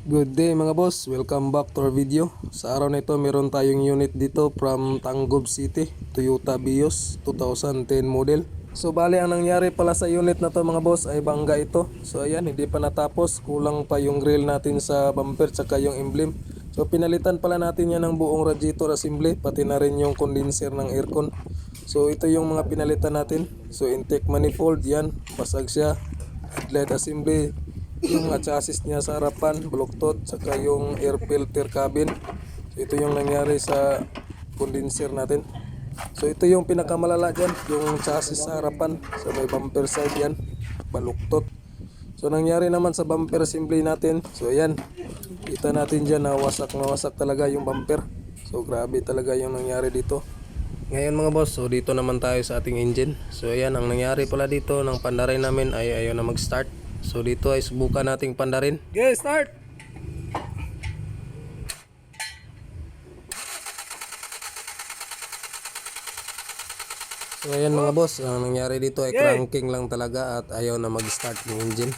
Good day mga boss, welcome back to our video. Sa araw na ito meron tayong unit dito from Tanggob City, Toyota Vios 2010 model. So bali ang nangyari pala sa unit na to mga boss ay bangga ito. So ayan, hindi pa natapos, kulang pa yung grill natin sa bumper tsaka yung emblem. So pinalitan pala natin yan ng buong radiator assembly, pati na rin yung condenser ng aircon. So ito yung mga pinalitan natin. So intake manifold yan, basag siya. Headlight assembly, yung mga chassis niya sa harapan, baluktot, saka yung air filter cabin. So ito yung nangyari sa condenser natin. So ito yung pinakamalala dyan, yung chassis sa harapan, sa may bumper side yan, baluktot. So nangyari naman sa bumper assembly natin, so ayan, kita natin dyan na wasak talaga yung bumper. So grabe talaga yung nangyari dito. Ngayon mga boss, so dito naman tayo sa ating engine. So ayan, ang nangyari pala dito ng pandarin namin ay ayaw na mag-start. So dito ay subukan nating pandarin. Okay, start! So ayan mga boss, ang nangyari dito ay cranking lang talaga at ayaw na mag-start yung engine.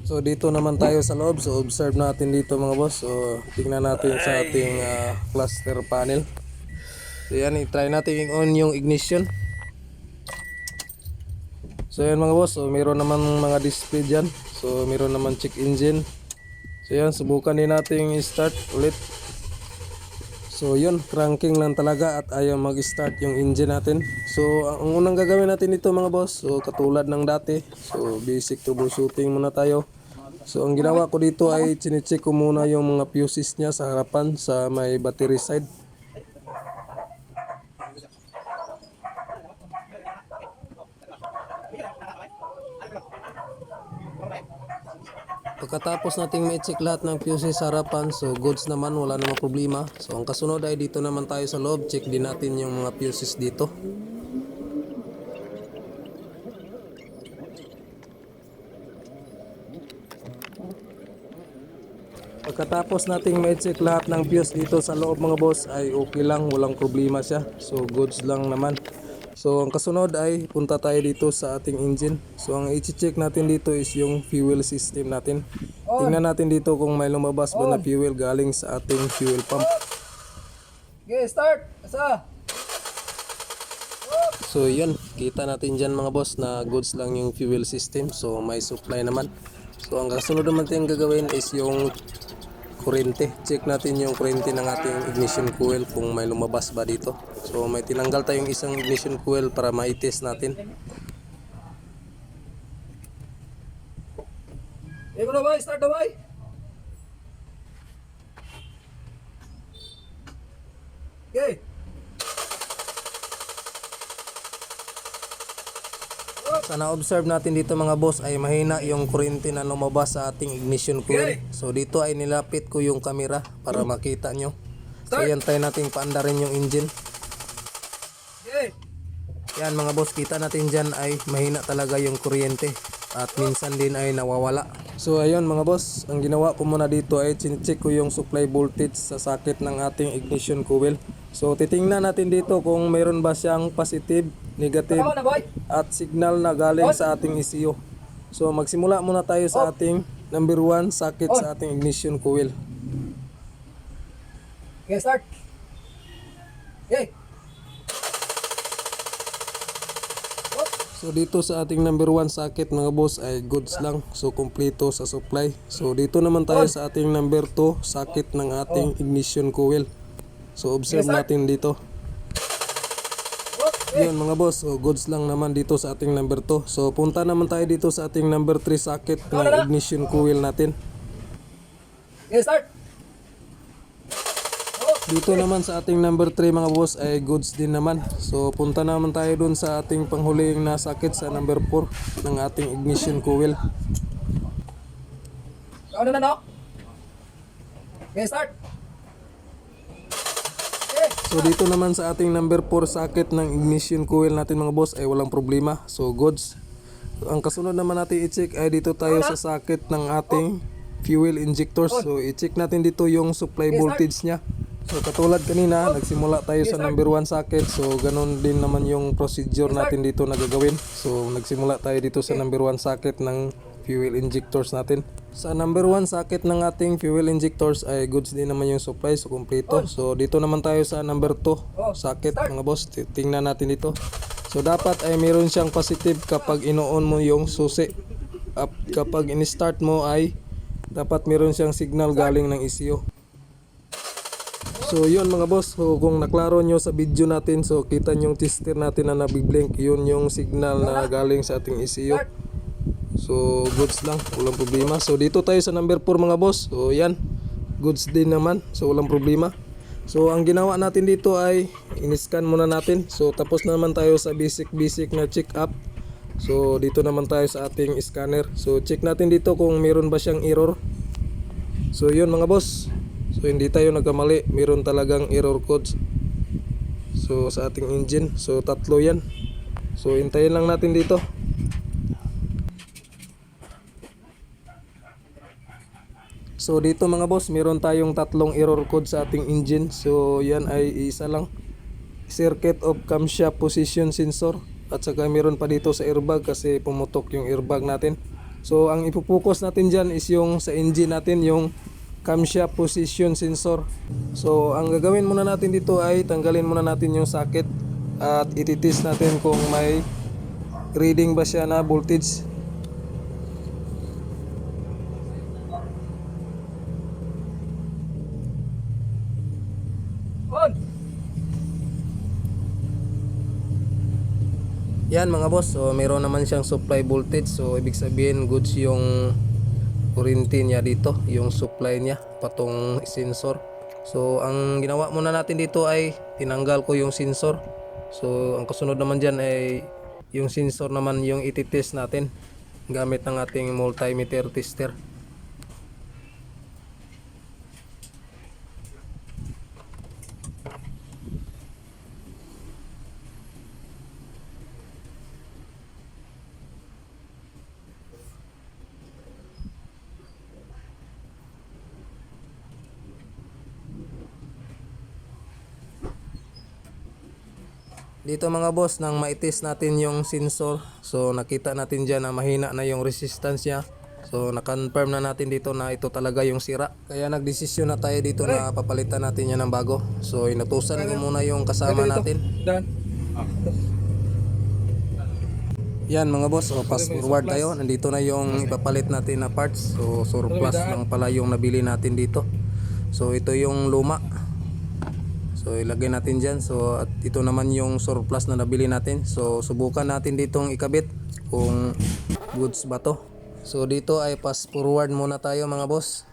So dito naman tayo sa loob. So observe natin dito mga boss. So tingnan natin sa ating cluster panel. So yan, i-try natin on yung ignition. So yan mga boss, so meron naman mga display dyan. So meron naman check engine. So yan, subukan din natin i-start ulit. So yun, cranking lang talaga at ayaw mag-start yung engine natin. So ang unang gagawin natin dito mga boss, so katulad ng dati, so basic troubleshooting muna tayo. So ang ginawa ko dito ay chine-check ko muna yung mga fuses niya sa harapan sa may battery side. Pagkatapos nating ma-check lahat ng fuses sa harapan, so goods naman, wala namang problema. So ang kasunod ay dito naman tayo sa loob, check din natin yung mga fuses dito. Pagkatapos nating ma-check lahat ng fuse dito sa loob mga boss ay okay lang, walang problema siya. So goods lang naman. So ang kasunod ay punta tayo dito sa ating engine. So ang i-check natin dito is yung fuel system natin. Tingnan natin dito kung may lumabas ba na fuel galing sa ating fuel pump. Okay, start! Asa? So yun, kita natin dyan mga boss na goods lang yung fuel system. So may supply naman. So ang kasunod naman tayong gagawin is yung kuryente. Check natin yung kuryente ng ating ignition coil kung may lumabas ba dito. So may tinanggal tayong isang ignition coil para ma-test natin. Eko na ba? Start na ba? Okay. Sa na-observe natin dito mga boss ay mahina yung kuryente na lumabas sa ating ignition coil. So dito ay nilapit ko yung camera para makita nyo. So yan, tayo natin paandarin yung engine. Okay. Yan mga boss, kita natin dyan ay mahina talaga yung kuryente at minsan din ay nawawala. So ayun mga boss, ang ginawa ko muna dito ay check ko yung supply voltage sa socket ng ating ignition coil. So titingnan natin dito kung mayroon ba siyang positive, negative at signal na galing sa ating ECU. So magsimula muna tayo sa ating number 1 socket sa ating ignition coil. Okay, start. Okay. So dito sa ating number 1 socket mga boss ay goods lang. So kompleto sa supply. So dito naman tayo sa ating number 2 socket ng ating ignition coil. So observe natin dito. Yun mga boss, so goods lang naman dito sa ating number 2. So punta naman tayo dito sa ating number 3 socket ng ignition coil natin. Okay, start. Dito naman sa ating number 3 mga boss ay goods din naman. So punta naman tayo dun sa ating panghuling na socket sa number 4 ng ating ignition coil. Ano na no? Okay, start. So dito naman sa ating number 4 socket ng ignition coil natin mga boss ay walang problema. So goods. So, ang kasunod naman natin i-check ay dito tayo sa socket ng ating fuel injectors. So i-check natin dito yung supply voltage niya. So katulad kanina, nagsimula tayo sa number 1 socket. So ganun din naman yung procedure natin dito na gagawin. So nagsimula tayo dito sa number 1 socket ng fuel injectors natin. Sa number 1 socket ng ating fuel injectors ay goods din naman yung supply, so kumpleto. So dito naman tayo sa number 2 socket mga boss. Tingnan natin dito. So dapat ay meron siyang positive kapag ino-on mo yung susi. Kapag in-start mo ay dapat meron siyang signal galing ng ECU. So yun mga boss, so kung naklaro nyo sa video natin, so kita nyo yung tester natin na nabiblink, yun yung signal na galing sa ating ECU. So goods lang, walang problema. So dito tayo sa number 4 mga boss, so yan, goods din naman, so walang problema. So ang ginawa natin dito ay in-scan muna natin. So tapos na naman tayo sa basic na check up. So dito naman tayo sa ating scanner. So check natin dito kung meron ba siyang error. So yun mga boss, so hindi tayo nagkamali, meron talagang error codes. So sa ating engine, so tatlo yan. So hintayin lang natin dito. So dito mga boss, meron tayong tatlong error code sa ating engine. So yan ay isa lang, circuit of camshaft position sensor. At saka meron pa dito sa airbag kasi pumutok yung airbag natin. So ang ipopokus natin dyan is yung sa engine natin, yung camshaft position sensor. So ang gagawin muna natin dito ay tanggalin muna natin yung socket at ititest natin kung may reading ba siya na voltage. On! Yan mga boss, so meron naman siyang supply voltage. So ibig sabihin goods yung kuryente niya dito, yung supply niya patong sensor. So ang ginawa muna natin dito ay tinanggal ko yung sensor. So ang kasunod naman dyan ay yung sensor naman yung ititest natin gamit ng ating multimeter tester. Dito mga boss, nang ma-test natin yung sensor, so nakita natin dyan na mahina na yung resistance niya. So na-confirm na natin dito na ito talaga yung sira. Kaya nagdesisyon na tayo dito na papalitan natin yan ng bago. So inutusan ko muna yung kasama natin. Dan. Yan mga boss, so fast forward tayo. Nandito na yung ipapalit natin na parts. So surplus lang pala yung nabili natin dito. So ito yung luma. So ilagay natin dyan. So at ito naman yung surplus na nabili natin. So subukan natin ditong ikabit kung goods ba to. So dito ay fast forward muna tayo mga boss.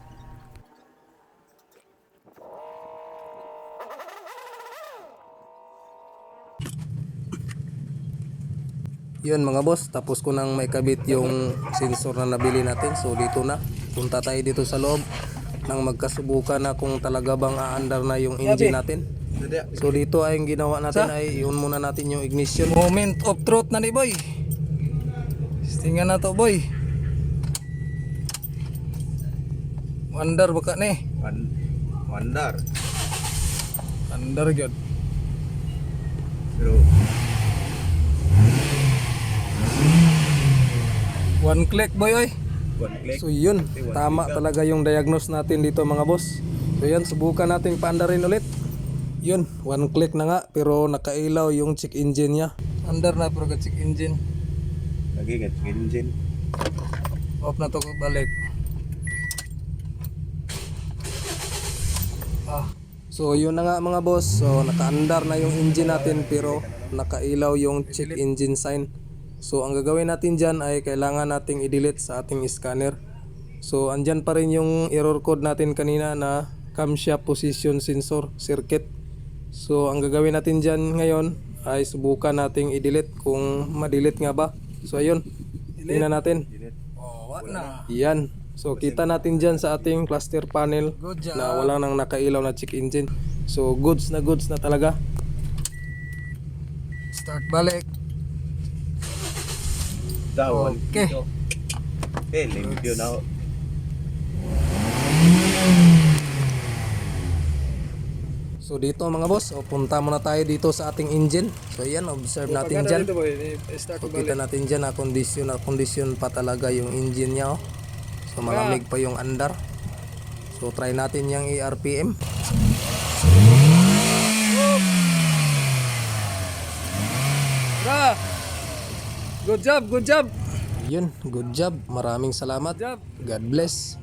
Yun mga boss, tapos ko nang maikabit yung sensor na nabili natin. So dito na, punta tayo dito sa loob nang magkasubukan na kung talaga bang aandar na yung engine natin. So dito ay yung ginawa natin ay i-on muna natin yung ignition. Moment of truth na ni boy. Tingnan na to boy. Wonder baka ni. Wandar. Andar gyud. Pero One click boy oy. one click. So yun, tama talaga yung diagnose natin dito mga boss. So yan, subukan natin paandarin ulit. Yun, one click na nga pero nakailaw yung check engine niya. Andar na pero check engine. Lagi gat engine. Off na to balik. So yun na nga mga boss. So nakaandar na yung engine natin pero nakailaw yung check engine sign. So ang gagawin natin dyan ay kailangan nating i-delete sa ating scanner. So andyan pa rin yung error code natin kanina na camshaft position sensor circuit. So ang gagawin natin dyan ngayon ay subukan nating i-delete kung ma-delete nga ba. So ayun, tingnan natin. Oh, what na? Yan. So kita natin dyan sa ating cluster panel na wala nang nakailaw na check engine. So goods na talaga. Start balik. Daw. Okay. Okay, limpyo na ako. So dito mga boss, punta muna tayo dito sa ating engine. So yan, observe natin dyan. Start So kita natin dyan na kondisyon pa talaga yung engine niya. Oh. So malamig pa yung andar. So try natin yung i-RPM. Good job, good job. Yun, good job. Maraming salamat. Good job. God bless.